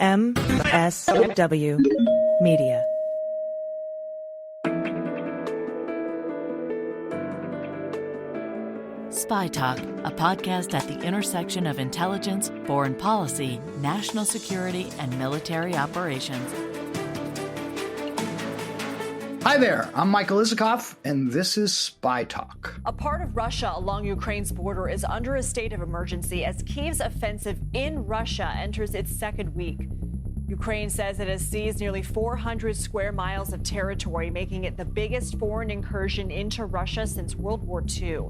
MSW Media. Spy Talk, a podcast at the intersection of intelligence, foreign policy, national security, and military operations. Hi there, I'm Michael Isikoff, and this is Spy Talk. A part of Russia along Ukraine's border is under a state of emergency as Kyiv's offensive in Russia enters its second week. Ukraine says it has seized nearly 400 square miles of territory, making it the biggest foreign incursion into Russia since World War II.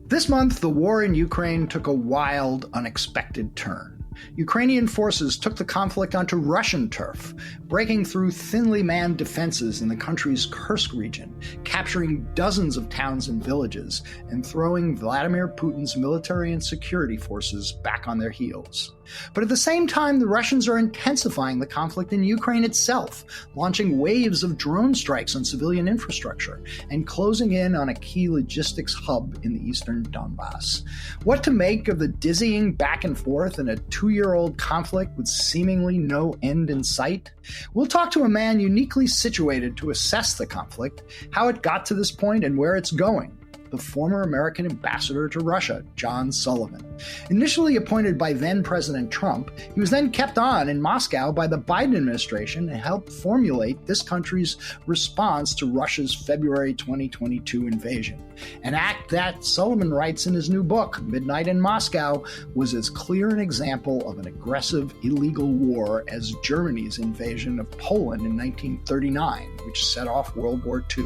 This month, the war in Ukraine took a wild, unexpected turn. Ukrainian forces took the conflict onto Russian turf, breaking through thinly manned defenses in the country's Kursk region, capturing dozens of towns and villages, and throwing Vladimir Putin's military and security forces back on their heels. But at the same time, the Russians are intensifying the conflict in Ukraine itself, launching waves of drone strikes on civilian infrastructure, and closing in on a key logistics hub in the eastern Donbass. What to make of the dizzying back and forth in a two-year-old conflict with seemingly no end in sight? We'll talk to a man uniquely situated to assess the conflict, how it got to this point, and where it's going. The former American ambassador to Russia, John Sullivan. Initially appointed by then-President Trump, he was then kept on in Moscow by the Biden administration and helped formulate this country's response to Russia's February 2022 invasion. An act that, Sullivan writes in his new book, Midnight in Moscow, was as clear an example of an aggressive, illegal war as Germany's invasion of Poland in 1939, which set off World War II.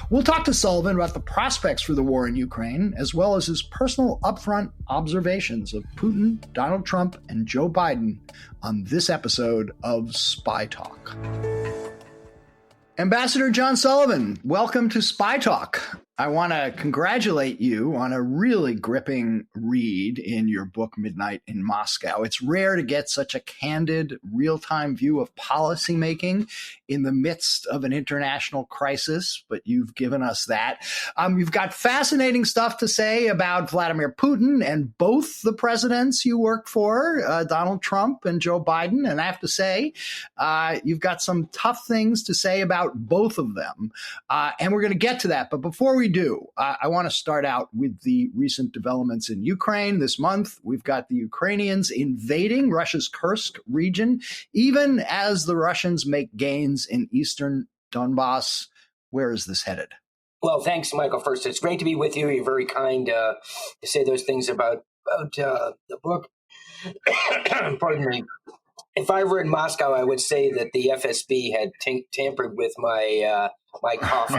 We'll talk to Sullivan about the prospects for the war in Ukraine, as well as his personal upfront observations of Putin, Donald Trump, and Joe Biden on this episode of Spy Talk. Ambassador John Sullivan, welcome to Spy Talk. I want to congratulate you on a really gripping read in your book, Midnight in Moscow. It's rare to get such a candid, real-time view of policymaking in the midst of an international crisis, but you've given us that. You've got fascinating stuff to say about Vladimir Putin and both the presidents you worked for, Donald Trump and Joe Biden. And I have to say, you've got some tough things to say about both of them. And we're going to get to that. But before we do, I want to start out with the recent developments in Ukraine. This month, we've got the Ukrainians invading Russia's Kursk region, even as the Russians make gains in eastern Donbass. Where is this headed? Well, thanks, Michael. First, it's great to be with you. You're very kind to say those things about the book. Pardon me. If I were in Moscow, I would say that the FSB had tampered with my my coffee.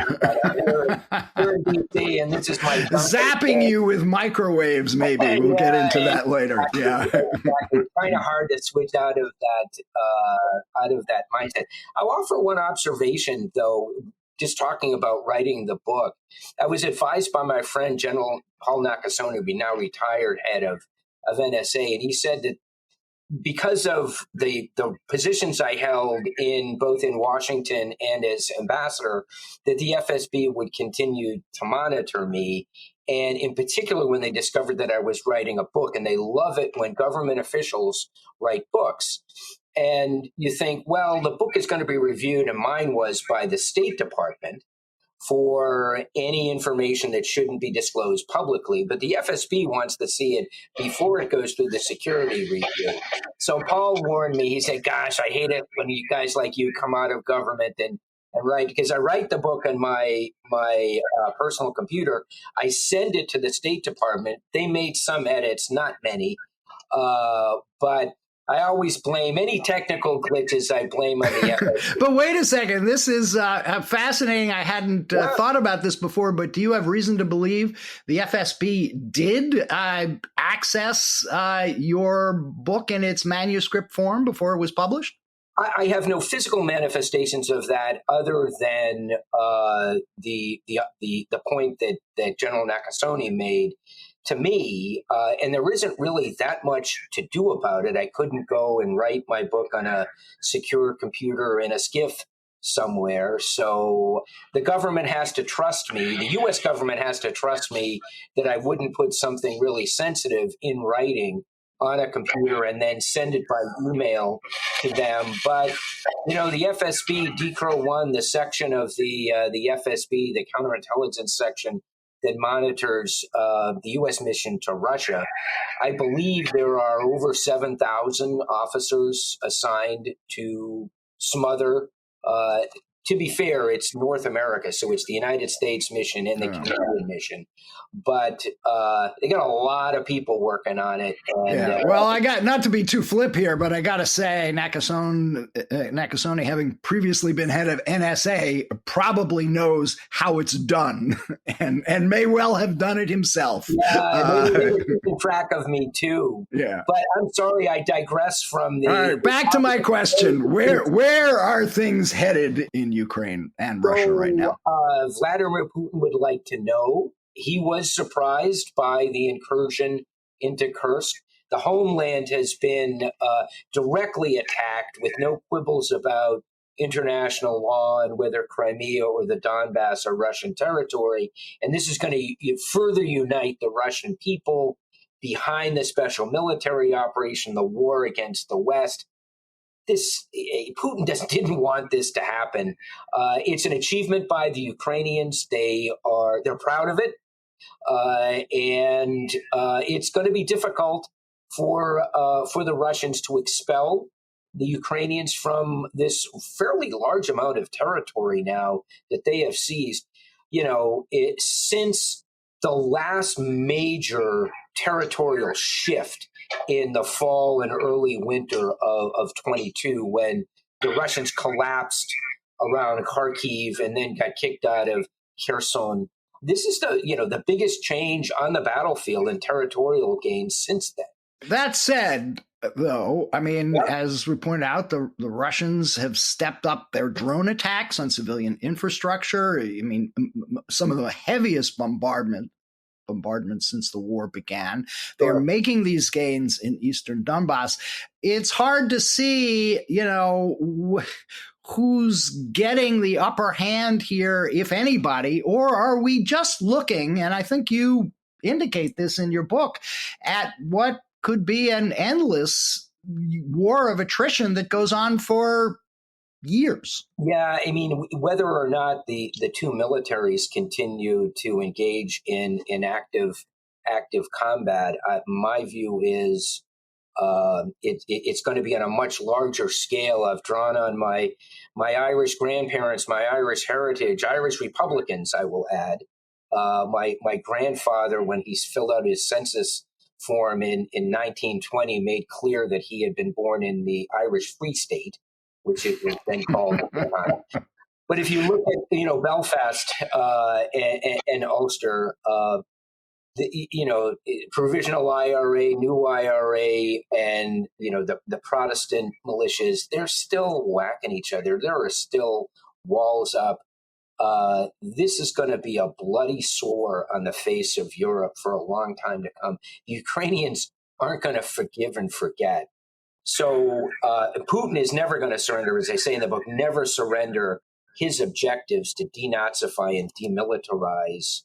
Here in DC, and this is my zapping you with microwaves. Maybe we'll get into that later. Yeah, it's kind of hard to switch out of that mindset. I'll offer one observation, though. Just talking about writing the book, I was advised by my friend General Paul Nakasone, who now retired head of NSA, and he said that because of the positions I held both in Washington and as ambassador, that the FSB would continue to monitor me. And in particular, when they discovered that I was writing a book, and they love it when government officials write books. And you think, well, the book is going to be reviewed, and mine was by the State Department for any information that shouldn't be disclosed publicly. But the FSB wants to see it before it goes through the security review. So Paul warned me. He said, gosh, I hate it when you guys like you come out of government and write, because I write the book on my personal computer. I send it to the State Department. They made some edits, not many, but I always blame any technical glitches. I blame on the FSB. But wait a second. This is fascinating. I hadn't thought about this before, but do you have reason to believe the FSB did access your book in its manuscript form before it was published? I have no physical manifestations of that other than the point that General Nakasone made to me, and there isn't really that much to do about it. I couldn't go and write my book on a secure computer in a SCIF somewhere. So the government has to trust me. The U.S. government has to trust me that I wouldn't put something really sensitive in writing on a computer and then send it by email to them. But, the FSB, DCRO 1, the section of the FSB, the counterintelligence section that monitors the U.S. mission to Russia, I believe there are over 7,000 officers assigned to smother. To be fair, it's North America, so it's the United States mission and the Canadian mission. But they got a lot of people working on it. And, well, I got, not to be too flip here, but I got to say, Nakasone, having previously been head of NSA, probably knows how it's done, and may well have done it himself. Yeah, they were keeping track of me too. Yeah, but I'm sorry, I digress from the. All right, back to my question: where are things headed in Ukraine and Russia right now? Vladimir Putin would like to know. He was surprised by the incursion into Kursk. The homeland has been directly attacked with no quibbles about international law and whether Crimea or the Donbass are Russian territory. And this is going to further unite the Russian people behind the special military operation, the war against the West. Putin didn't want this to happen. It's an achievement by the Ukrainians. They're proud of it. And it's going to be difficult for the Russians to expel the Ukrainians from this fairly large amount of territory now that they have seized. Since the last major territorial shift in the fall and early winter of 22, when the Russians collapsed around Kharkiv and then got kicked out of Kherson. This is the biggest change on the battlefield in territorial gains since then. That said, though, as we pointed out, the Russians have stepped up their drone attacks on civilian infrastructure. Some of the heaviest bombardments since the war began. They're making these gains in eastern Donbass. It's hard to see, who's getting the upper hand here, if anybody, or are we just looking, and I think you indicate this in your book, at what could be an endless war of attrition that goes on for years? Yeah, whether or not the two militaries continue to engage in active combat, my view is it's going to be on a much larger scale. I've drawn on my Irish grandparents, my Irish heritage, Irish Republicans, I will add. My grandfather, when he filled out his census form in 1920, made clear that he had been born in the Irish Free State, which it was then called at the time. But if you look at Belfast and Ulster, provisional IRA, new IRA, and the Protestant militias, they're still whacking each other. There are still walls up. This is going to be a bloody sore on the face of Europe for a long time to come. The Ukrainians aren't going to forgive and forget. So Putin is never going to surrender, as I say in the book, never surrender his objectives to denazify and demilitarize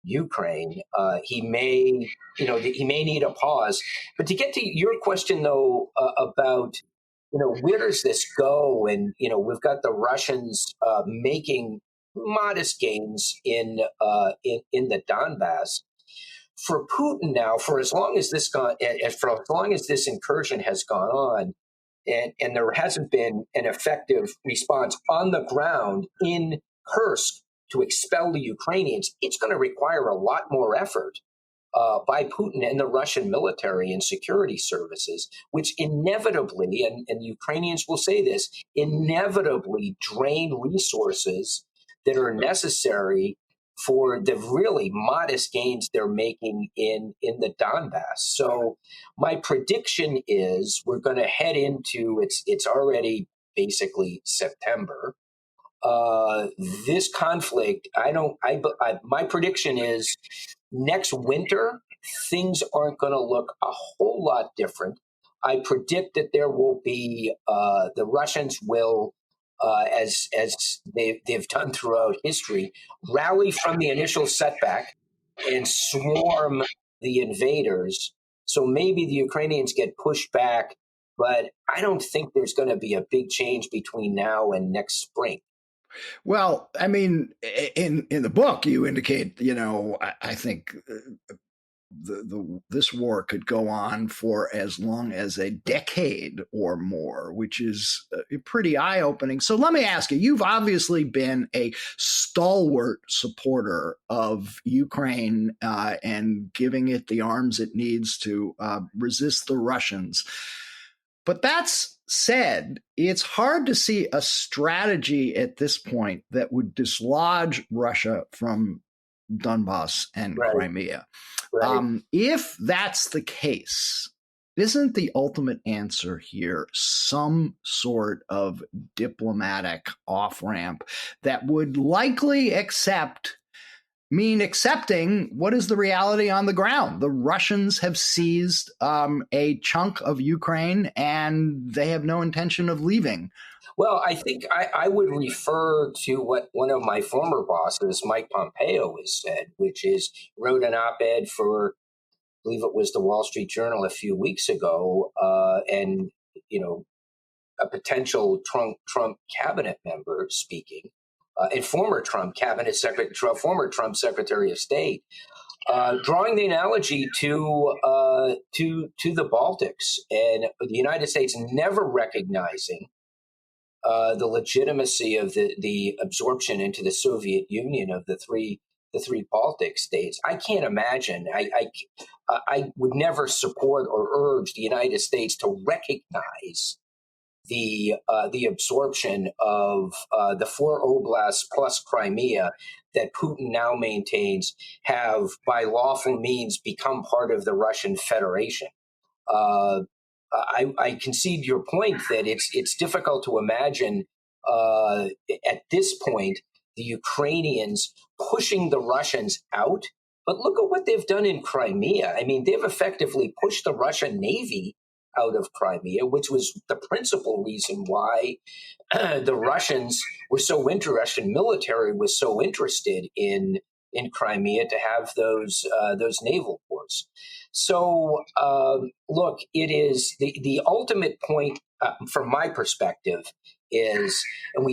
Ukraine. He may need a pause. But to get to your question, though, about where does this go, and we've got the Russians making modest gains in the Donbass. For Putin now, for as long as this incursion has gone on, and there hasn't been an effective response on the ground in Kursk to expel the Ukrainians, it's going to require a lot more effort by Putin and the Russian military and security services, which inevitably, and the Ukrainians will say this, inevitably drain resources that are necessary for the really modest gains they're making in the Donbass. So my prediction is we're going to head into, it's already basically September. This conflict, my prediction is next winter, things aren't going to look a whole lot different. I predict that there will be, the Russians will, as they've done throughout history, rally from the initial setback and swarm the invaders So maybe the Ukrainians get pushed back, but I don't think there's going to be a big change between now and next spring. Well, I mean, in the book, you indicate, I think this war could go on for as long as a decade or more, which is pretty eye-opening. So let me ask you, you've obviously been a stalwart supporter of Ukraine and giving it the arms it needs to resist the Russians. But that's said, it's hard to see a strategy at this point that would dislodge Russia from Donbass and Crimea. Right. If that's the case, isn't the ultimate answer here some sort of diplomatic off-ramp that would likely accepting what is the reality on the ground? The Russians have seized a chunk of Ukraine and they have no intention of leaving. Well, I think I would refer to what one of my former bosses, Mike Pompeo, has said, which is wrote an op-ed for, I believe it was the Wall Street Journal a few weeks ago, and a potential Trump cabinet member speaking, and former Trump Secretary of State, drawing the analogy to the Baltics and the United States never recognizing the legitimacy of the absorption into the Soviet Union of the three Baltic states. I can't imagine. I would never support or urge the United States to recognize the absorption of the 4 oblasts plus Crimea that Putin now maintains have, by lawful means, become part of the Russian Federation. I concede your point that it's difficult to imagine at this point the Ukrainians pushing the Russians out. But look at what they've done in Crimea. I mean, they've effectively pushed the Russian Navy out of Crimea, which was the principal reason why the Russian military was so interested in Crimea to have those naval ports. So, look, it is the ultimate point from my perspective is, and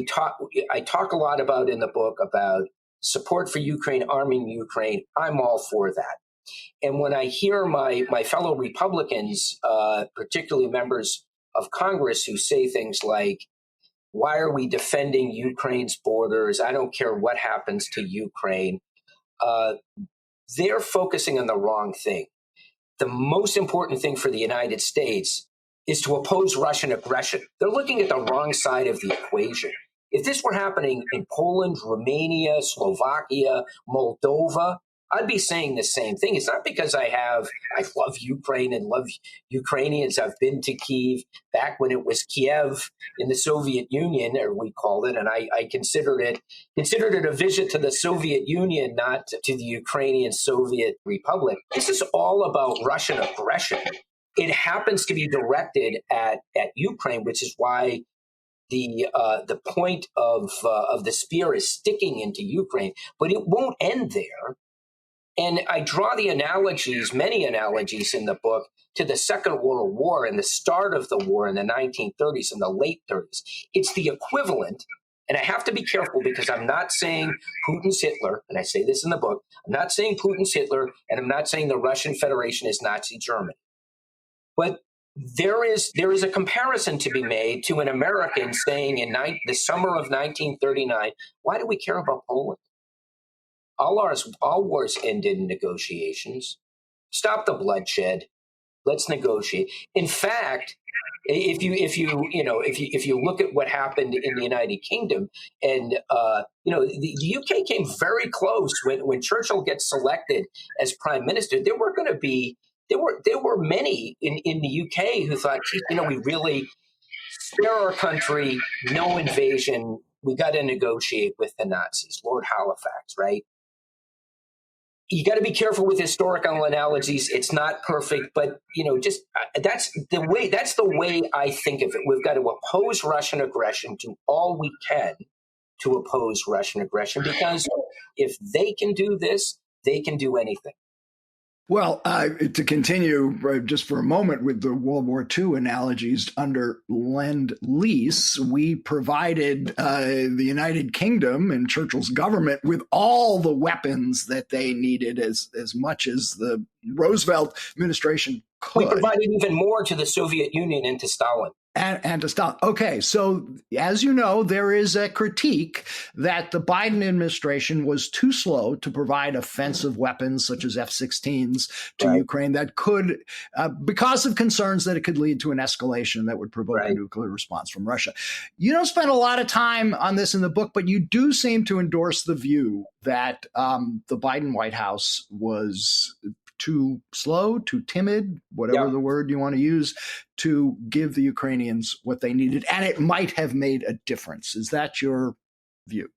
I talk a lot about in the book about support for Ukraine, arming Ukraine. I'm all for that. And when I hear my fellow Republicans, particularly members of Congress, who say things like, why are we defending Ukraine's borders? I don't care what happens to Ukraine. They're focusing on the wrong thing. The most important thing for the United States is to oppose Russian aggression. They're looking at the wrong side of the equation. If this were happening in Poland, Romania, Slovakia, Moldova, I'd be saying the same thing. It's not because I love Ukraine and love Ukrainians. I've been to Kyiv back when it was Kiev in the Soviet Union, or we called it, and I considered it a visit to the Soviet Union, not to the Ukrainian Soviet Republic. This is all about Russian aggression. It happens to be directed at Ukraine, which is why the point of the spear is sticking into Ukraine, but it won't end there. And I draw many analogies in the book to the Second World War and the start of the war in the 1930s and the late 30s. It's the equivalent, and I have to be careful because I'm not saying Putin's Hitler, and I say this in the book, I'm not saying Putin's Hitler, and I'm not saying the Russian Federation is Nazi Germany. But there is a comparison to be made to an American saying in the summer of 1939, why do we care about Poland? All wars end in negotiations. Stop the bloodshed. Let's negotiate. In fact, if you look at what happened in the United Kingdom, and the UK came very close when Churchill gets selected as prime minister. There were many in the UK who thought, we really spare our country, no invasion. We got to negotiate with the Nazis. Lord Halifax, right? You got to be careful with historical analogies. It's not perfect, but that's the way I think of it. We've got to oppose Russian aggression, do all we can to oppose Russian aggression, because if they can do this, they can do anything. Well, to continue just for a moment with the World War II analogies, under Lend-Lease, we provided the United Kingdom and Churchill's government with all the weapons that they needed as much as the Roosevelt administration could. We provided even more to the Soviet Union and to Stalin. And to stop. Okay, so as you know, there is a critique that the Biden administration was too slow to provide offensive weapons such as F-16s to Ukraine that could, because of concerns that it could lead to an escalation that would provoke a nuclear response from Russia. You don't spend a lot of time on this in the book, but you do seem to endorse the view that the Biden White House was too slow, too timid, whatever the word you want to use, to give the Ukrainians what they needed. And it might have made a difference. Is that your view?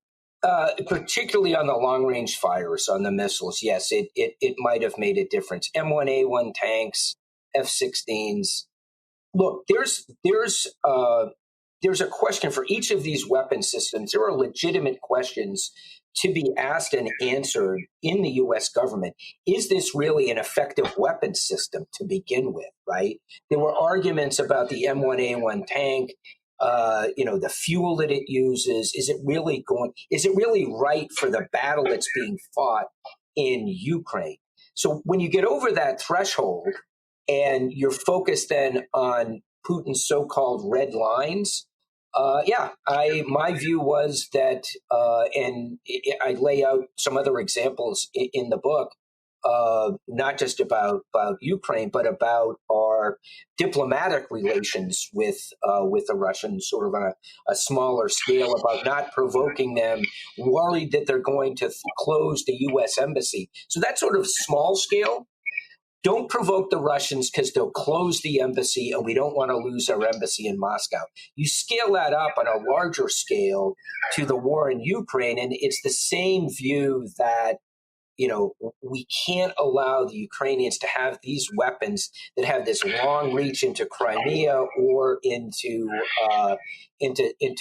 Particularly on the long-range fires, on the missiles, yes, it might have made a difference. M1A1 tanks, F-16s. Look, there's a question for each of these weapon systems. There are legitimate questions to be asked and answered in the U.S. government. Is this really an effective weapon system to begin with, right? There were arguments about the M1A1 tank, the fuel that it uses. Is it really right for the battle that's being fought in Ukraine? So when you get over that threshold and you're focused then on Putin's so-called red lines, my view was that, and I lay out some other examples in the book, not just about Ukraine, but about our diplomatic relations with the Russians, sort of on a smaller scale, about not provoking them, worried that they're going to close the U.S. embassy. So that sort of small scale. Don't provoke the Russians because they'll close the embassy and we don't want to lose our embassy in Moscow. You scale that up on a larger scale to the war in Ukraine, and it's the same view that, we can't allow the Ukrainians to have these weapons that have this long reach into Crimea or into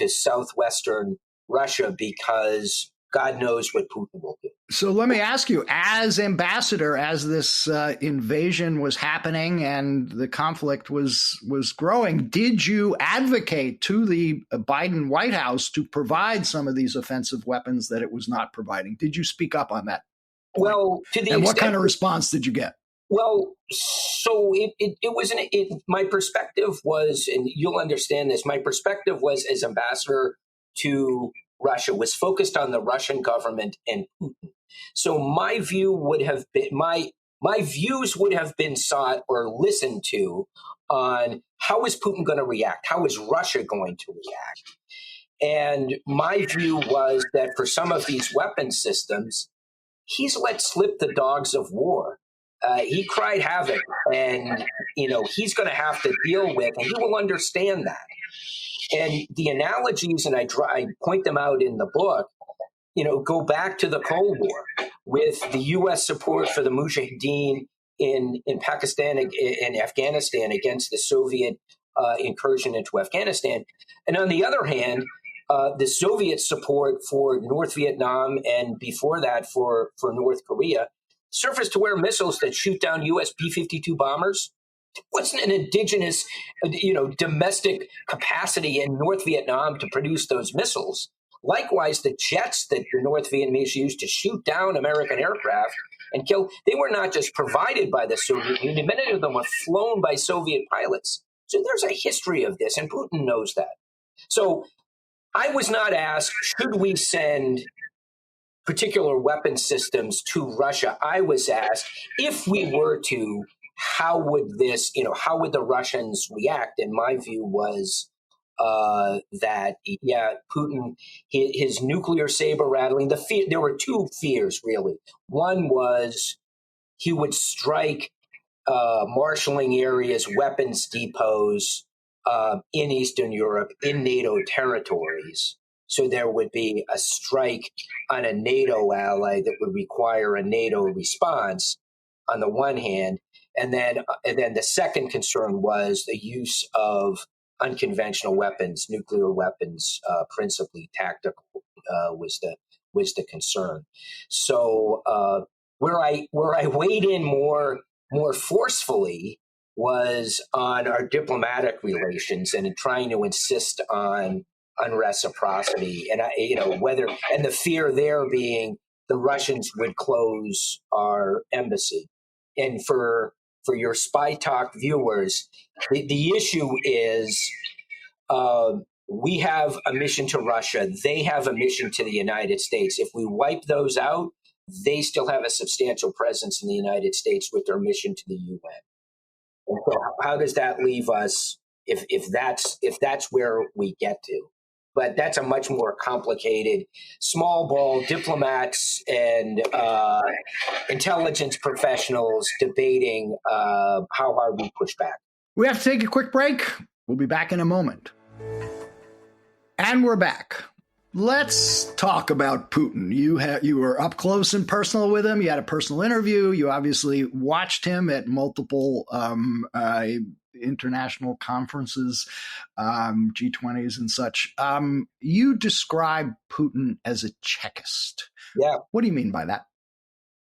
southwestern Russia, because God knows what Putin will do. So let me ask you, as ambassador, as this invasion was happening and the conflict was growing, did you advocate to the Biden White House to provide some of these offensive weapons that it was not providing? Did you speak up on that point? Well, and what kind of response did you get? Well, so it wasn't. My perspective was, and you'll understand this. My perspective was, as ambassador to Russia, was focused on the Russian government and Putin. So my view would have been my views would have been sought or listened to on how is Putin going to react? How is Russia going to react? And my view was that for some of these weapon systems, he's let slip the dogs of war. He cried havoc, and he's going to have to deal with, and he will understand that. And the analogies, and I point them out in the book, go back to the Cold War with the U.S. support for the Mujahideen in Pakistan and Afghanistan against the Soviet incursion into Afghanistan. And on the other hand, the Soviet support for North Vietnam and before that for North Korea, surface-to-air missiles that shoot down U.S. B-52 bombers. It wasn't an indigenous, domestic capacity in North Vietnam to produce those missiles. Likewise, the jets that the North Vietnamese used to shoot down American aircraft and kill, they were not just provided by the Soviet Union. Many of them were flown by Soviet pilots. So there's a history of this, and Putin knows that. So I was not asked, should we send particular weapon systems to Russia? I was asked, if we were to, how would the Russians react? And my view was that, Putin, his nuclear saber rattling, there were two fears, really. One was he would strike marshalling areas, weapons depots in Eastern Europe, in NATO territories. So there would be a strike on a NATO ally that would require a NATO response on the one hand. And then the second concern was the use of unconventional weapons, nuclear weapons, principally tactical, was the concern. So Where I weighed in more forcefully was on our diplomatic relations and in trying to insist on reciprocity, and the fear there being the Russians would close our embassy. And for your Spy Talk viewers, the issue is we have a mission to Russia. They have a mission to the United States. If we wipe those out, they still have a substantial presence in the United States with their mission to the UN. And so how does that leave us if that's where we get to? But that's a much more complicated, small ball diplomats and intelligence professionals debating how hard we push back. We have to take a quick break. We'll be back in a moment. And we're back. Let's talk about Putin. You were up close and personal with him. You had a personal interview. You obviously watched him at multiple international conferences, G20s and such. You describe Putin as a Chekist. Yeah. What do you mean by that?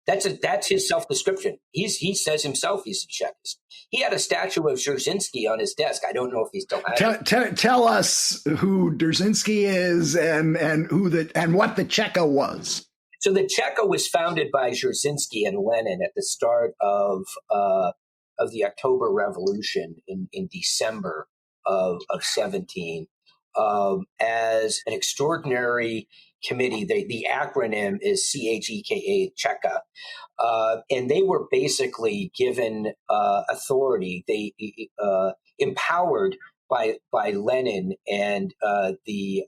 That's his self-description. He says himself he's a Chekist. He had a statue of Dzerzhinsky on his desk. I don't know if he still has it. Tell us who Dzerzhinsky is and what the Cheka was. So the Cheka was founded by Dzerzhinsky and Lenin at the start of the October Revolution in December of 17 as an extraordinary committee. The acronym is CHEKA, Cheka. And they were basically given authority. They empowered by Lenin and the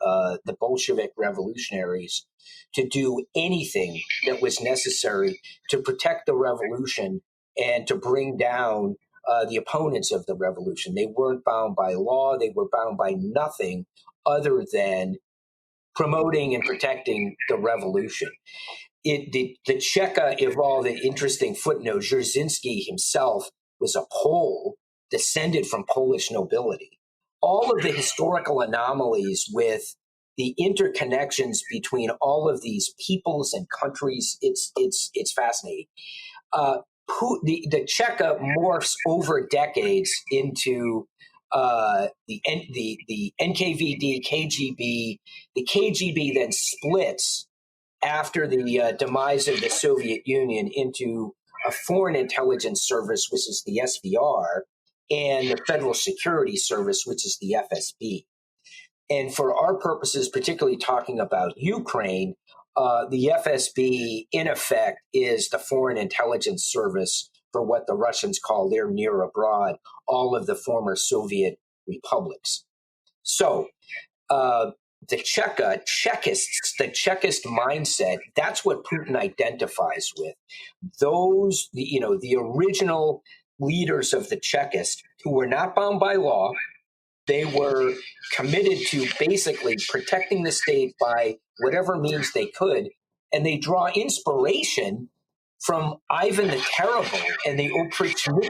Bolshevik revolutionaries to do anything that was necessary to protect the revolution and to bring down the opponents of the revolution. They weren't bound by law. They were bound by nothing other than promoting and protecting the revolution. The Cheka evolved an interesting footnote. Dzerzhinsky himself was a Pole, descended from Polish nobility. All of the historical anomalies with the interconnections between all of these peoples and countries, it's fascinating. The Cheka morphs over decades into the NKVD, KGB. The KGB then splits after the demise of the Soviet Union into a foreign intelligence service, which is the SVR, and the Federal Security Service, which is the FSB. And for our purposes, particularly talking about Ukraine, the FSB, in effect, is the foreign intelligence service for what the Russians call their near abroad, all of the former Soviet republics. So the Chekists, the Chekist mindset, that's what Putin identifies with. Those, the original leaders of the Chekists who were not bound by law. They were committed to basically protecting the state by whatever means they could. And they draw inspiration from Ivan the Terrible and the Oprichniki,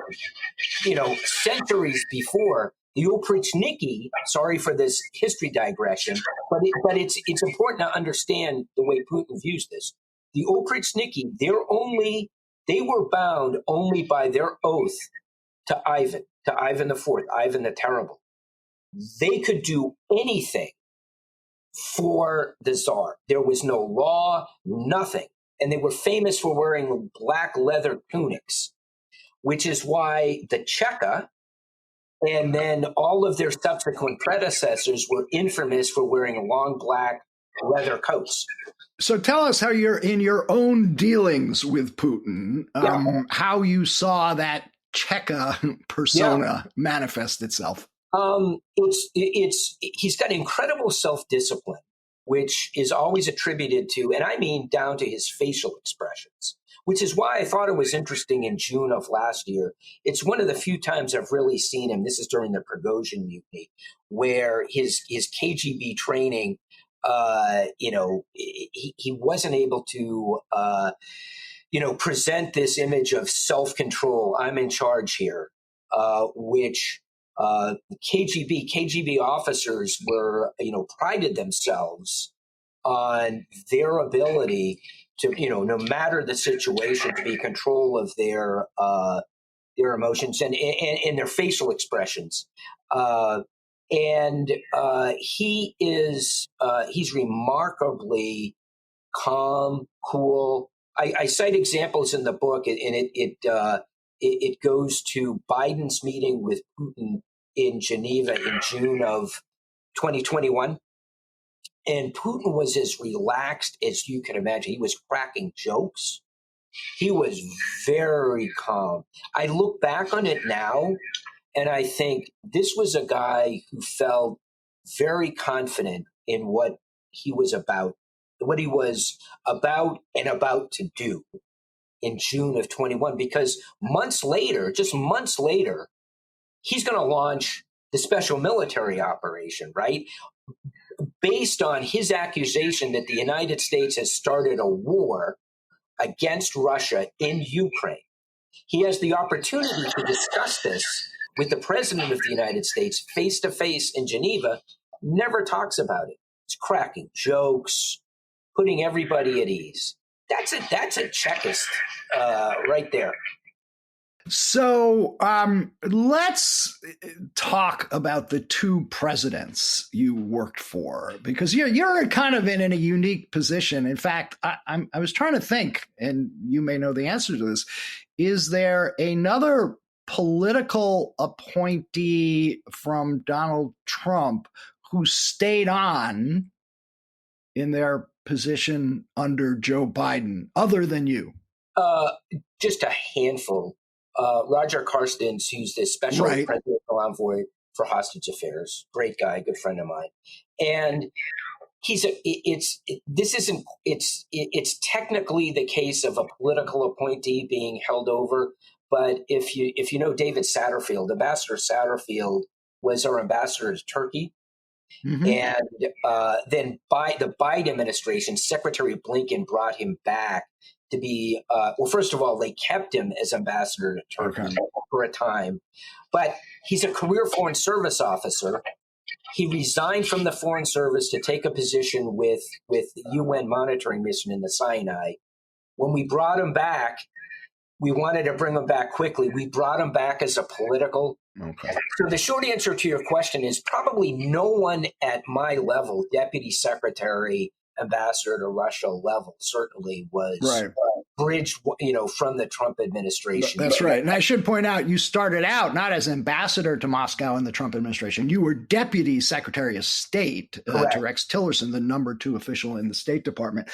centuries before. The Oprichniki, sorry for this history digression, but it's important to understand the way Putin views this. The Oprichniki, they were bound only by their oath to Ivan IV, Ivan the Terrible. They could do anything for the Tsar. There was no law, nothing. And they were famous for wearing black leather tunics, which is why the Cheka and then all of their subsequent predecessors were infamous for wearing long black leather coats. So tell us how you're in your own dealings with Putin, how you saw that Cheka persona manifest itself. He's got incredible self-discipline, which is always attributed to, and I mean down to his facial expressions, which is why I thought it was interesting in June of last year. It's one of the few times I've really seen him. This is during the Prigozhin mutiny, where his KGB training, he wasn't able to, present this image of self-control. I'm in charge here, which KGB officers were, prided themselves on their ability no matter the situation, to be in control of their emotions and their facial expressions. He's remarkably calm, cool. I cite examples in the book, and it goes to Biden's meeting with Putin in Geneva in June of 2021. And Putin was as relaxed as you can imagine. He was cracking jokes. He was very calm. I look back on it now, and I think this was a guy who felt very confident in what he was about and about to do in June of 21, because just months later, he's going to launch the special military operation, right? Based on his accusation that the United States has started a war against Russia in Ukraine. He has the opportunity to discuss this with the president of the United States face to face in Geneva, never talks about it. It's cracking jokes, putting everybody at ease. That's a checklist right there. So let's talk about the two presidents you worked for, because you're kind of in a unique position. In fact, I was trying to think, and you may know the answer to this, is there another political appointee from Donald Trump who stayed on in their position under Joe Biden other than you? Just a handful. Roger Carstens, who's the special presidential envoy for hostage affairs, great guy, good friend of mine, and it's technically the case of a political appointee being held over, but if you know David Satterfield, Ambassador Satterfield was our ambassador to Turkey, and then by the Biden administration, Secretary Blinken brought him back to be, first of all, they kept him as ambassador to Turkey for a time, but he's a career Foreign Service officer. He resigned from the Foreign Service to take a position with the UN monitoring mission in the Sinai. When we brought him back, we wanted to bring him back quickly. We brought him back as a political. Okay. So the short answer to your question is probably no one at my level, Deputy Secretary, Ambassador to Russia level, certainly was bridged, from the Trump administration. That's right. And I should point out, you started out not as ambassador to Moscow in the Trump administration. You were Deputy Secretary of State to Rex Tillerson, the number 2 official in the State Department.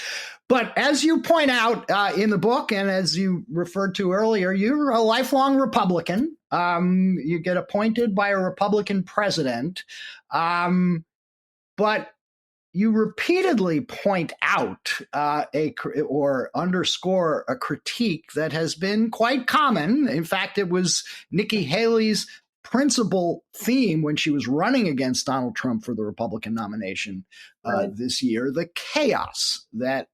But as you point out in the book, and as you referred to earlier, you're a lifelong Republican. You get appointed by a Republican president. But you repeatedly point out or underscore a critique that has been quite common. In fact, it was Nikki Haley's principal theme when she was running against Donald Trump for the Republican nomination this year, the chaos that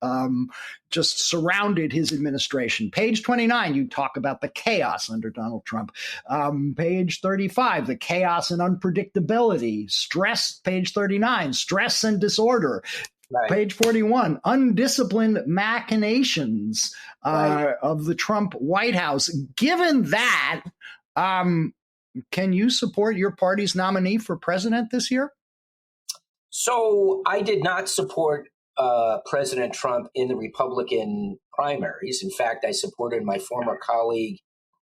just surrounded his administration. Page 29, you talk about the chaos under Donald Trump. Page 35, the chaos and unpredictability. Stress, page 39, stress and disorder. Page 41, undisciplined machinations of the Trump White House. Given that, can you support your party's nominee for president this year? So I did not support President Trump in the Republican primaries. In fact, I supported my former colleague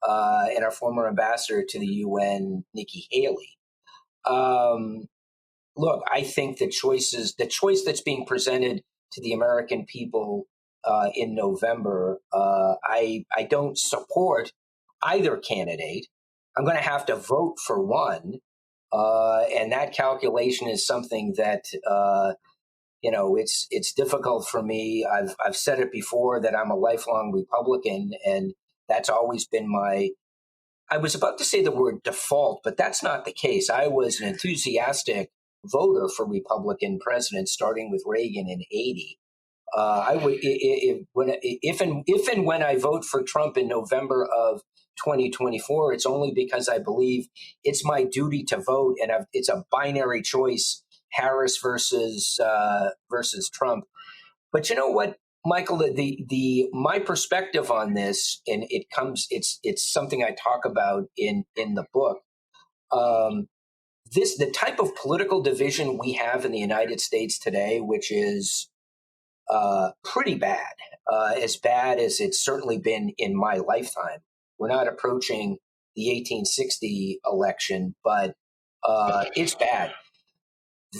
and our former ambassador to the UN, Nikki Haley. Look, I think the choice that's being presented to the American people in November, I don't support either candidate. I'm going to have to vote for one. And that calculation is something that, it's difficult for me. I've said it before that I'm a lifelong Republican, and that's always been I was about to say the word default, but that's not the case. I was an enthusiastic voter for Republican presidents, starting with Reagan in 80. I would, if and when I vote for Trump in November of 2024, it's only because I believe it's my duty to vote, and it's a binary choice: Harris versus Trump. But you know what? Michael, my perspective on this, and it's something I talk about in the book. The type of political division we have in the United States today, which is pretty bad, as bad as it's certainly been in my lifetime. We're not approaching the 1860 election, but it's bad.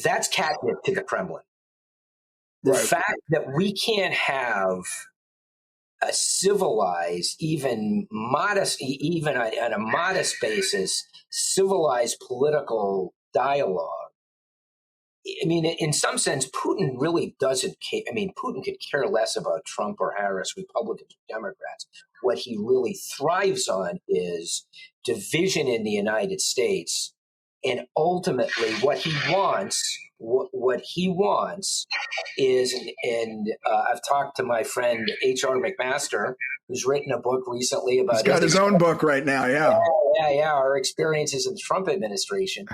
That's catnip to the Kremlin. The fact that we can't have a civilized, even on a modest basis, civilized political dialogue. I mean, in some sense, Putin really doesn't care. I mean, Putin could care less about Trump or Harris, Republicans or Democrats. What he really thrives on is division in the United States. And ultimately, what he wants is, and I've talked to my friend H.R. McMaster, who's written a book recently about. He's got his own book right now. Yeah. Our experiences in the Trump administration.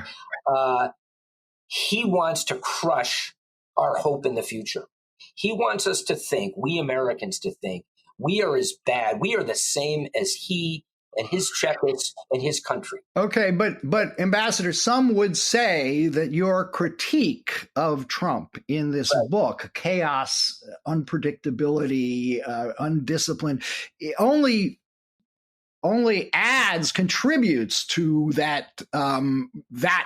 He wants to crush our hope in the future. He wants us to think, we Americans to think, we are as bad, we are the same as he and his Czechs and his country. Okay, but Ambassador, some would say that your critique of Trump in this book, chaos, unpredictability, undisciplined, only contributes to that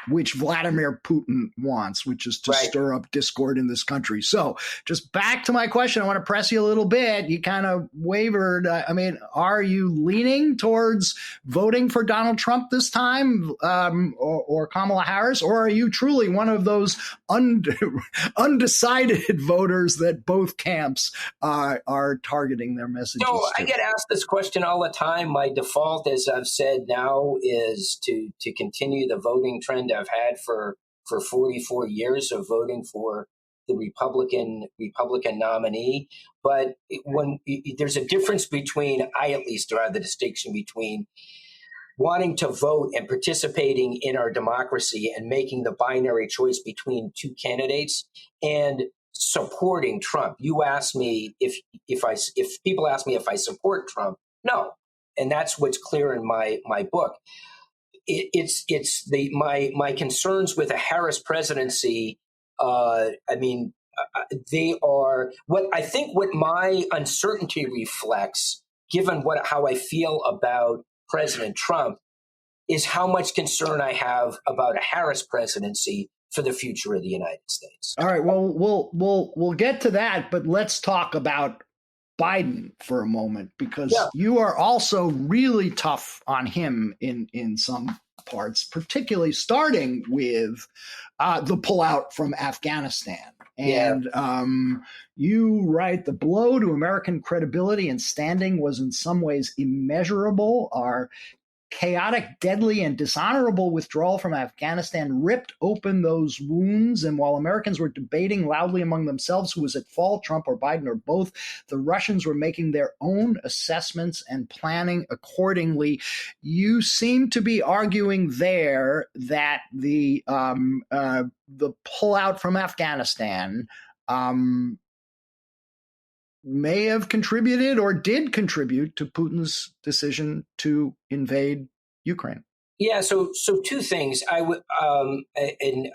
which Vladimir Putin wants, which is to stir up discord in this country. So just back to my question, I want to press you a little bit. You kind of wavered. I mean, are you leaning towards voting for Donald Trump this time or Kamala Harris, or are you truly one of those undecided voters that both camps are targeting their messages to? I get asked this question all the time. My default, as I've said now, is to continue the voting trend I've had for 44 years of voting for the Republican nominee. But when there's a difference between, I at least draw the distinction between wanting to vote and participating in our democracy and making the binary choice between two candidates and supporting Trump. You asked me if people ask me if I support Trump. No. And that's what's clear in my book. My concerns with a Harris presidency. They are what my uncertainty reflects, given how I feel about President Trump, is how much concern I have about a Harris presidency for the future of the United States. All right. Well, we'll get to that, but let's talk about Biden for a moment, because you are also really tough on him in some parts, particularly starting with the pullout from Afghanistan. And you write, the blow to American credibility and standing was in some ways immeasurable. Our chaotic, deadly, and dishonorable withdrawal from Afghanistan ripped open those wounds. And while Americans were debating loudly among themselves who was at fault, Trump or Biden or both, the Russians were making their own assessments and planning accordingly. You seem to be arguing there that the pullout from Afghanistan may have contributed or did contribute to Putin's decision to invade Ukraine. Yeah, so two things. And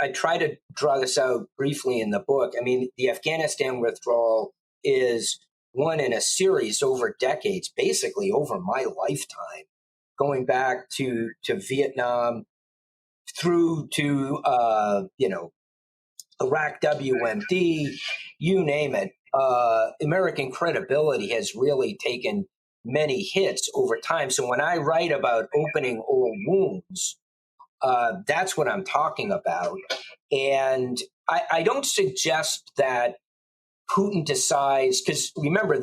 I try to draw this out briefly in the book. I mean, the Afghanistan withdrawal is one in a series over decades, basically over my lifetime, going back to Vietnam through to Iraq WMD, you name it. American credibility has really taken many hits over time. So when I write about opening old wounds, that's what I'm talking about. And I don't suggest that Putin decides, because remember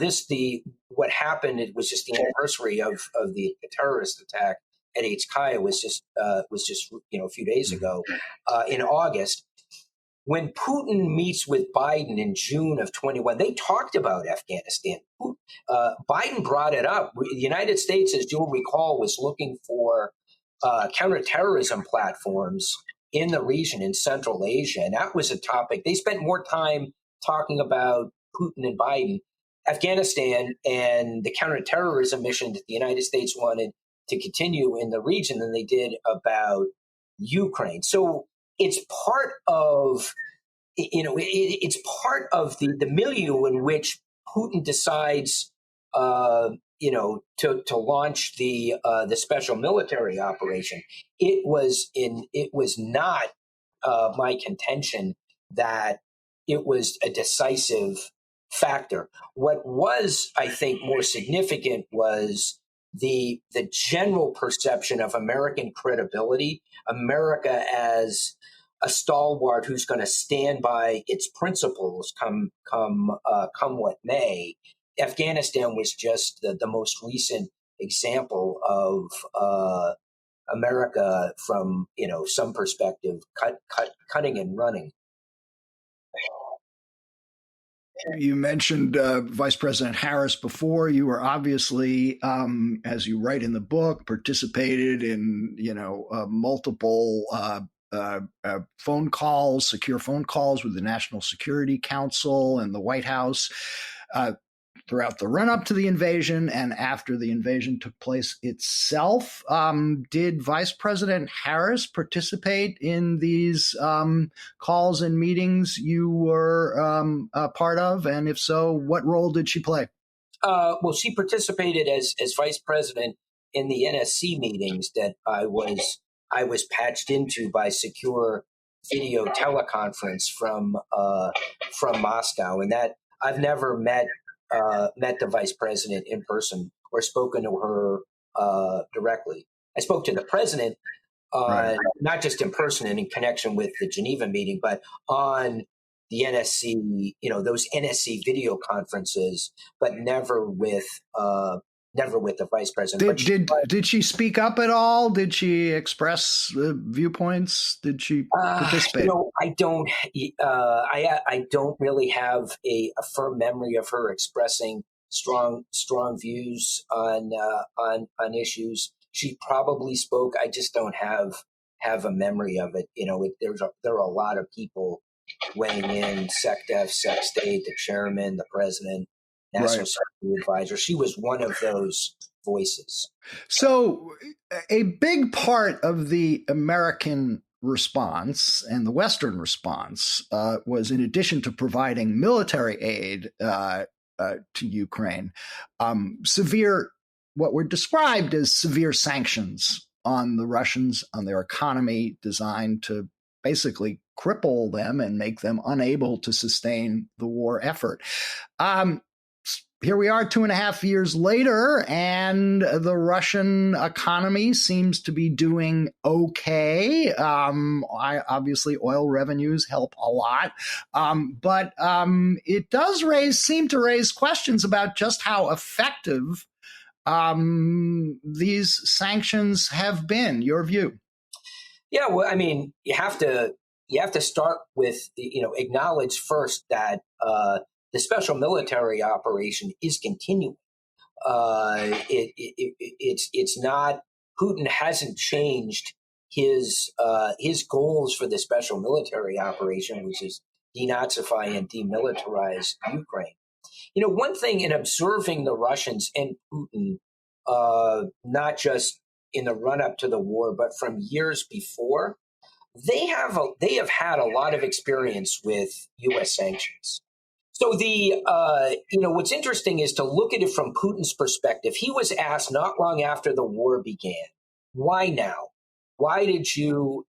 what happened, it was just the anniversary of the terrorist attack at HKIA was just a few days ago in August. When Putin meets with Biden in June of 21, they talked about Afghanistan. Biden brought it up. The United States, as you'll recall, was looking for counterterrorism platforms in the region in Central Asia. And that was a topic. They spent more time talking about Putin and Biden Afghanistan and the counterterrorism mission that the United States wanted to continue in the region than they did about Ukraine. So it's part of, it's part of the milieu in which Putin decides, to launch the special military operation. It was not my contention that it was a decisive factor. What was, I think, more significant was the general perception of American credibility, America as a stalwart who's going to stand by its principles come what may. Afghanistan was just the most recent example of America from some perspective cutting and running. You mentioned Vice President Harris before. You were obviously, as you write in the book, participated in multiple phone calls, secure phone calls with the National Security Council and the White House throughout the run-up to the invasion and after the invasion took place itself. Did Vice President Harris participate in these calls and meetings you were a part of? And if so, what role did she play? Well, she participated as vice president in the NSC meetings that I was patched into by secure video teleconference from Moscow, and that I've never met the vice president in person or spoken to her directly. I spoke to the president, Right. not just in person and in connection with the Geneva meeting, but on the NSC, those NSC video conferences, but never with the vice president. Did she speak up at all? Did she express viewpoints? Did she participate? I don't. I don't really have a firm memory of her expressing strong views on issues. She probably spoke. I just don't have a memory of it. There are a lot of people weighing in: SecDef, SecState, the chairman, the president, National Security Advisor. She was one of those voices. So a big part of the American response and the Western response was, in addition to providing military aid to Ukraine, what were described as severe sanctions on the Russians, on their economy, designed to basically cripple them and make them unable to sustain the war effort. Here we are 2.5 years later, and the Russian economy seems to be doing okay. Obviously, oil revenues help a lot. But it does seem to raise questions about just how effective these sanctions have been. Your view? Yeah, well, I mean, you have to start with acknowledge first that the special military operation is continuing. It's not. Putin hasn't changed his goals for the special military operation, which is denazify and demilitarize Ukraine. One thing in observing the Russians and Putin, not just in the run up to the war, but from years before, they have had a lot of experience with U.S. sanctions. So what's interesting is to look at it from Putin's perspective. He was asked not long after the war began, why now? Why did you,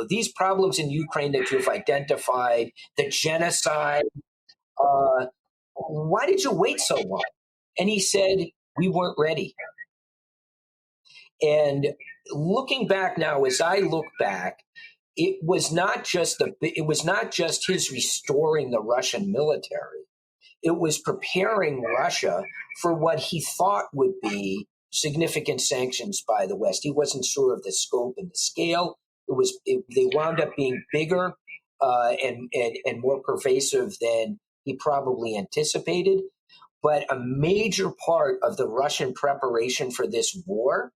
these problems in Ukraine that you've identified, the genocide, why did you wait so long? And he said, we weren't ready. And looking back now, as I look back, it was not just his restoring the Russian military. It was preparing Russia for what he thought would be significant sanctions by the West. He wasn't sure of the scope and the scale. They wound up being bigger and more pervasive than he probably anticipated. But a major part of the Russian preparation for this war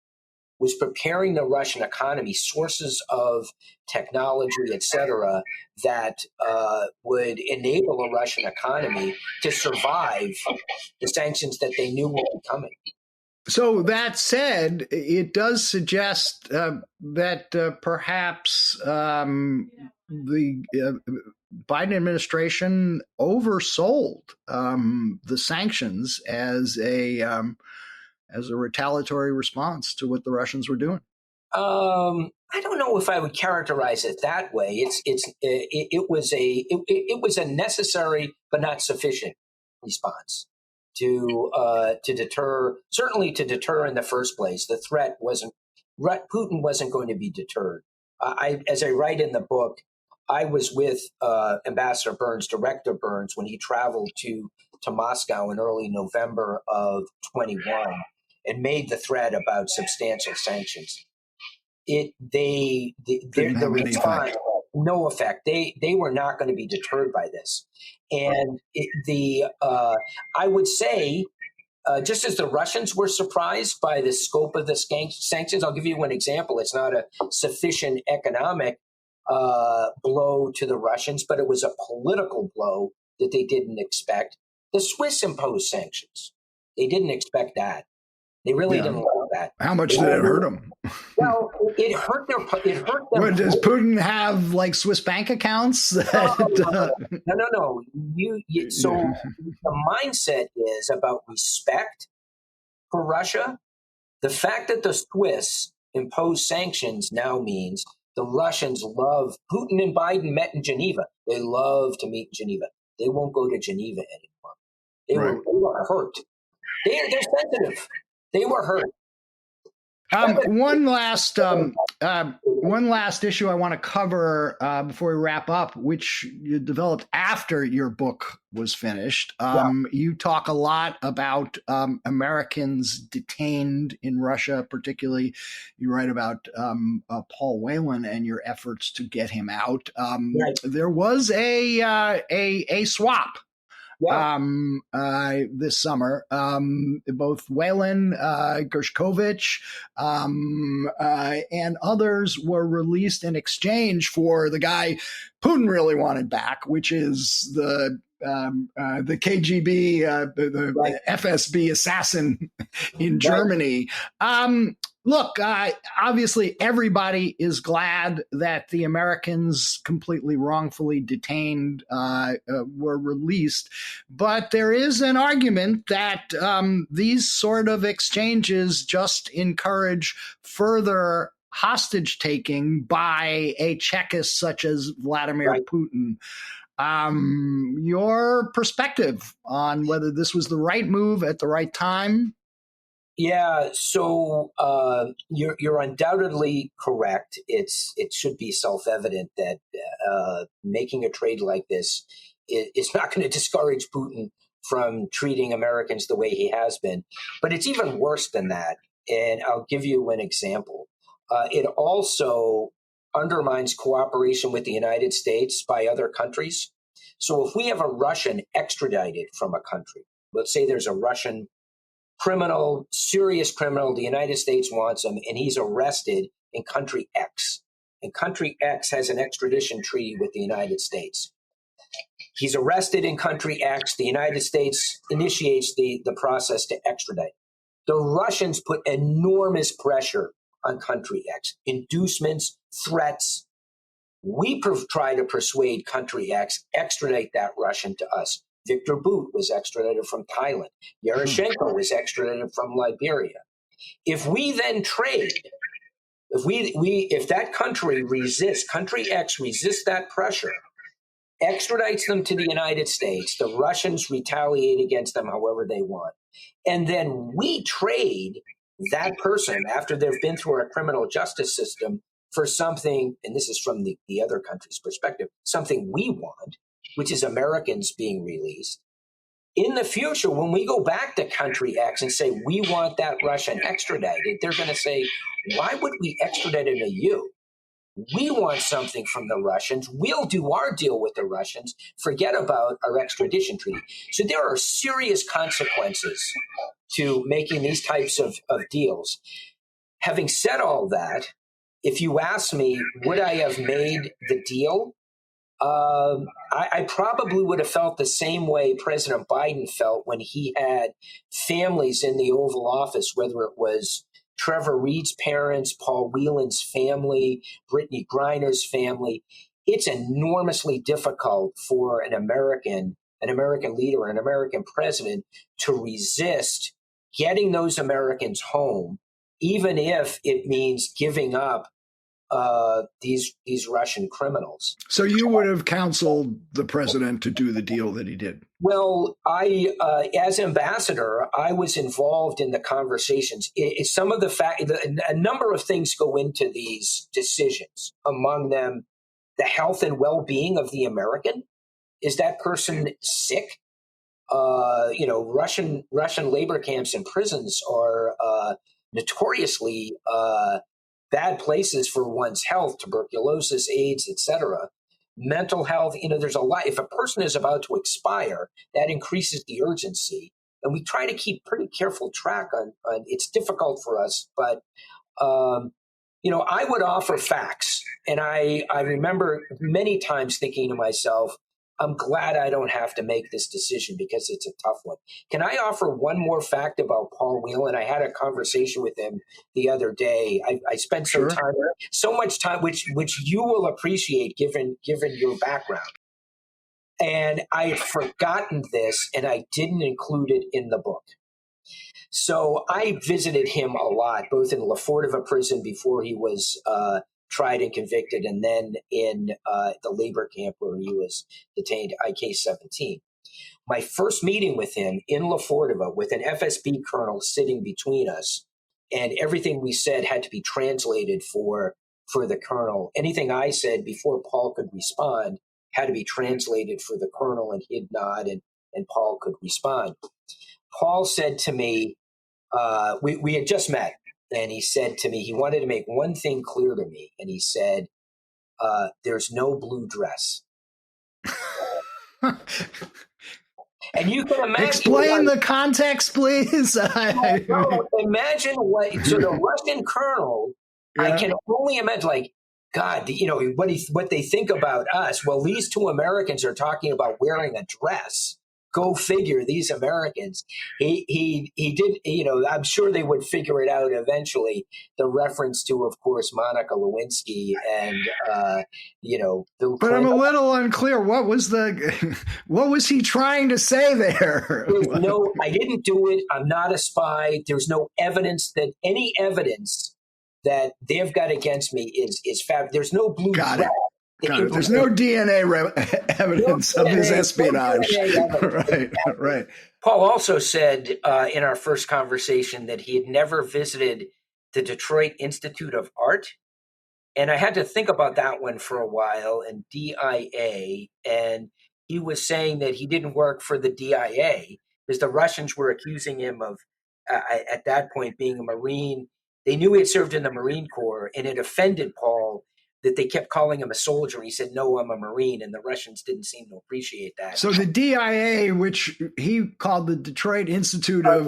was preparing the Russian economy, sources of technology, et cetera, that would enable the Russian economy to survive the sanctions that they knew were coming. So that said, it does suggest that perhaps the Biden administration oversold the sanctions as a retaliatory response to what the Russians were doing. I don't know if I would characterize it that way. It was a necessary but not sufficient response to deter, certainly to deter in the first place. The threat Putin wasn't going to be deterred. As I write in the book, I was with Ambassador Burns, Director Burns, when he traveled to Moscow in early November of 21 and made the threat about substantial sanctions. The response, no effect. They were not going to be deterred by this. And I would say, just as the Russians were surprised by the scope of the sanctions, I'll give you one example. It's not a sufficient economic blow to the Russians, but it was a political blow that they didn't expect. The Swiss imposed sanctions. They didn't expect that. They really didn't like that. How much did it hurt them? Well, it hurt them. What, does Putin have like Swiss bank accounts? No. So the mindset is about respect for Russia. The fact that the Swiss imposed sanctions now means the Russians love Putin and Biden met in Geneva. They love to meet in Geneva. They won't go to Geneva anymore. They were hurt. They're sensitive. They were hurt. One last issue I want to cover before we wrap up, which you developed after your book was finished. You talk a lot about Americans detained in Russia, particularly. You write about Paul Whelan and your efforts to get him out. There was a swap. This summer, both Whelan, Gershkovich, and others were released in exchange for the guy Putin really wanted back, which is the KGB, the FSB assassin in Germany. Look, obviously everybody is glad that the Americans completely wrongfully detained were released, but there is an argument that these sort of exchanges just encourage further hostage taking by a Czechist such as Vladimir Putin. Your perspective on whether this was the right move at the right time? Yeah, so you're undoubtedly correct. It should be self-evident that making a trade like this is not going to discourage Putin from treating Americans the way he has been. But it's even worse than that, and I'll give you an example. It also undermines cooperation with the United States by other countries. So if we have a Russian extradited from a country, let's say there's a Russian criminal, serious criminal, the United States wants him, and he's arrested in country X. And country X has an extradition treaty with the United States. He's arrested in country X. The United States initiates the process to extradite. The Russians put enormous pressure on country X, inducements, threats. We try to persuade country X, extradite that Russian to us. Victor Bout was extradited from Thailand. Yaroshenko was extradited from Liberia. If we then trade, if that country resists, country X resists that pressure, extradites them to the United States, the Russians retaliate against them however they want, and then we trade that person after they've been through our criminal justice system for something, and this is from the other country's perspective, something we want, which is Americans being released. In the future, when we go back to country X and say, we want that Russian extradited, they're going to say, why would we extradite him to you? We want something from the Russians. We'll do our deal with the Russians. Forget about our extradition treaty. So there are serious consequences to making these types of deals. Having said all that, if you ask me, would I have made the deal? I probably would have felt the same way President Biden felt when he had families in the Oval Office, whether it was Trevor Reed's parents, Paul Whelan's family, Brittany Griner's family. It's enormously difficult for an American leader, an American president to resist getting those Americans home, even if it means giving up these Russian criminals. So you would have counseled the president to do the deal that he did? Well, I, as ambassador, I was involved in the conversations. Some of a number of things go into these decisions. Among them, the health and well-being of the American. Is that person sick? Russian labor camps and prisons are notoriously bad places for one's health, tuberculosis, AIDS, etc. Mental health, there's a lot. If a person is about to expire, that increases the urgency. And we try to keep pretty careful track on it's difficult for us, but, I would offer facts. And I remember many times thinking to myself, I'm glad I don't have to make this decision because it's a tough one. Can I offer one more fact about Paul Whelan? I had a conversation with him the other day. I spent so much time, which you will appreciate given your background. And I had forgotten this, and I didn't include it in the book. So I visited him a lot, both in Lefortiva prison before he was tried and convicted, and then in the labor camp where he was detained, IK-17. My first meeting with him in Lefortiva with an FSB colonel sitting between us, and everything we said had to be translated for the colonel. Anything I said before Paul could respond had to be translated for the colonel, and he'd nod, and Paul could respond. Paul said to me, we had just met, and he said to me, he wanted to make one thing clear to me, and he said, there's no blue dress. And you can imagine. Explain the context, please. Imagine so the Russian colonel, yeah. I can only imagine, God, what they think about us. Well, these two Americans are talking about wearing a dress. Go figure, these Americans. He did, I'm sure they would figure it out eventually. The reference to, of course, Monica Lewinsky and, Bill Clinton. But I'm a little unclear. What was he trying to say there? I didn't do it. I'm not a spy. There's no evidence any evidence that they've got against me is fab. There's no blue dress. There's no DNA evidence of his espionage. Right. Paul also said in our first conversation that he had never visited the Detroit Institute of Art. And I had to think about that one for a while, and DIA. And he was saying that he didn't work for the DIA because the Russians were accusing him of, at that point, being a Marine. They knew he had served in the Marine Corps, and it offended Paul that they kept calling him a soldier. He said, no, I'm a Marine, and the Russians didn't seem to appreciate that. So the DIA, which he called the Detroit Institute of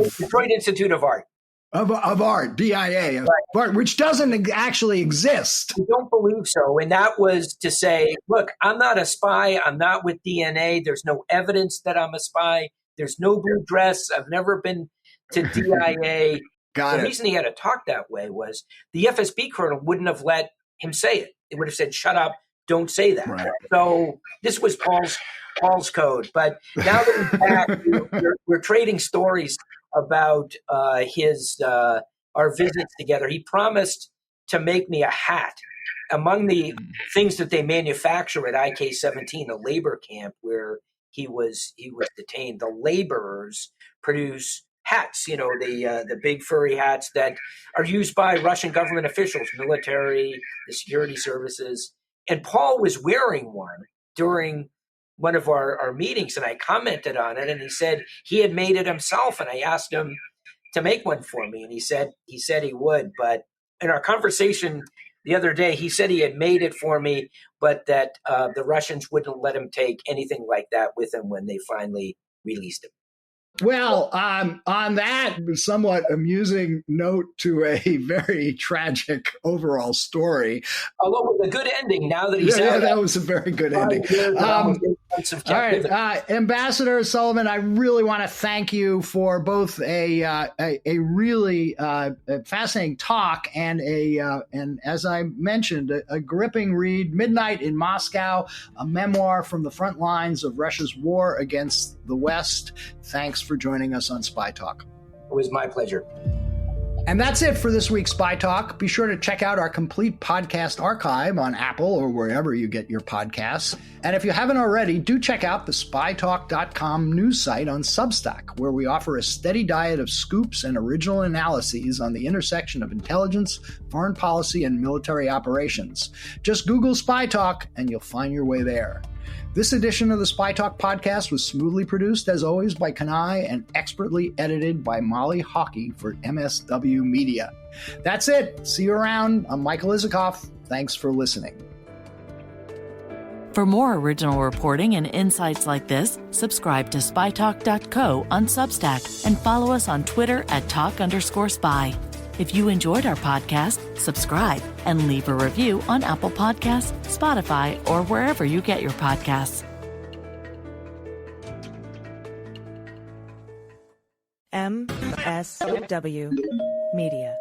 Art. Of Art, DIA, right. Art, which doesn't actually exist. I don't believe so. And that was to say, look, I'm not a spy. I'm not with DNA. There's no evidence that I'm a spy. There's no blue dress. I've never been to DIA. The reason he had to talk that way was the FSB colonel wouldn't have let him say it. It would have said, shut up, don't say that. Right. So this was Paul's code. But now that he's back, we're trading stories about our visits together. He promised to make me a hat. Among the things that they manufacture at IK-17, the labor camp where he was detained, the laborers produce hats, the big furry hats that are used by Russian government officials, military, the security services. And Paul was wearing one during one of our meetings, and I commented on it, and he said he had made it himself, and I asked him to make one for me, and he said he would. But in our conversation the other day, he said he had made it for me, but that the Russians wouldn't let him take anything like that with him when they finally released him. Well, on that somewhat amusing note to a very tragic overall story. Although with a good ending, now that he's out. Yeah, that was a very good ending. All right, Ambassador Sullivan, I really want to thank you for both a really fascinating talk and and as I mentioned, a gripping read, Midnight in Moscow, a memoir from the front lines of Russia's war against the West. Thanks for joining us on Spy Talk. It was my pleasure. And that's it for this week's Spy Talk. Be sure to check out our complete podcast archive on Apple or wherever you get your podcasts. And if you haven't already, do check out the spytalk.com news site on Substack, where we offer a steady diet of scoops and original analyses on the intersection of intelligence, foreign policy, and military operations. Just Google Spy Talk and you'll find your way there. This edition of the Spy Talk podcast was smoothly produced, as always, by Kanai and expertly edited by Molly Hockey for MSW Media. That's it. See you around. I'm Michael Isikoff. Thanks for listening. For more original reporting and insights like this, subscribe to spytalk.co on Substack and follow us on Twitter at @talk_spy. If you enjoyed our podcast, subscribe and leave a review on Apple Podcasts, Spotify, or wherever you get your podcasts. MSW Media.